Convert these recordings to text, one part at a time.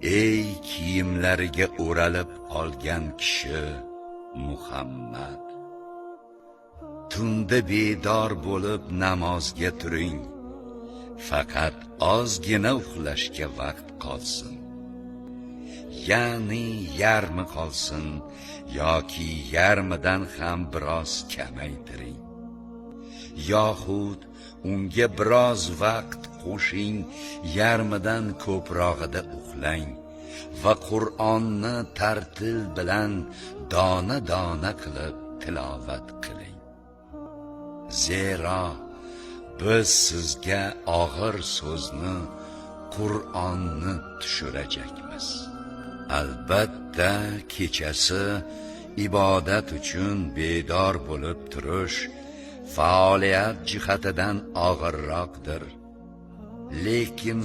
ey kiyimlariga o'ralib olgan kishi Muhammad, tunda bedor bo'lib namozga turing, faqat ozgina uxlashga vaqt qolsin, ya'ni yarmi qolsin yoki yarmidan ham biroz kamaytiring, yoxud unga biroz vaqt qo'shing, yarmidan ko'prog'ida uxlang va Qur'onni tartil bilan dona-dona qilib tilovat qiling. Zero biz sizga og'ir so'zni, Qur'onni tushirajakmiz. Albatta kechasi ibodat uchun bedor bo'lib turish faoliyat jihatidan og'irroqdir. Lekin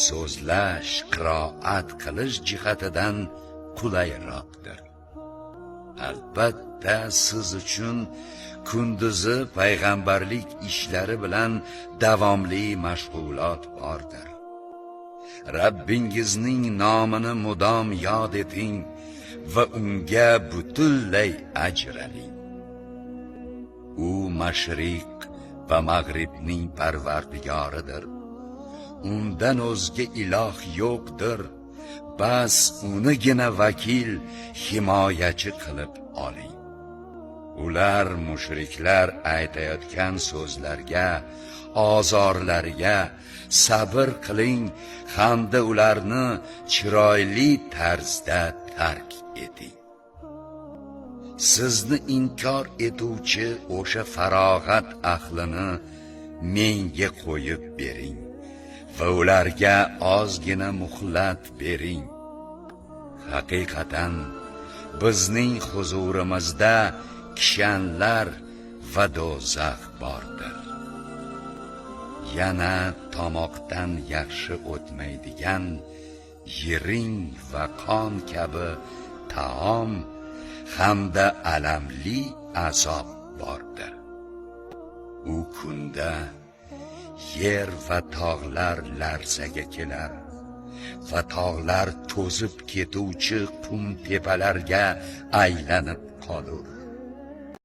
so'zlash, qiroat qilish jihatidan qulayroqdir. Albatta siz uchun kunduzi payg'ambarlik ishlari bilan davomli mashg'ulot bordir. Rabbingizning nomini mudom yod eting va unga butunlay ajraling. U mashriq va mag'ribning parvardigoridir. Undan o'zga iloh yo'qdir. Bas unigina vakil, himoyachi qilib oling. Ular mushriklar aytayotgan so'zlarga, ozorlariga sabr qiling hamda ularni chiroyli tarzda tark eting. Sizni inkor etuvchi o'sha farog'at ahlini menga qo'yib bering va ularga ozgina muhlat bering. Haqiqatan bizning huzurimizda kishanlar va do'zax bordir. Yana tomoqdan yaxshi o'tmaydigan yiring va qon kabi taom hamda alamli azob bordir. U kunda yer va tog'lar larzaga kelar va tog'lar to'zib ketuvchi qum tepalarga aylanib qolur.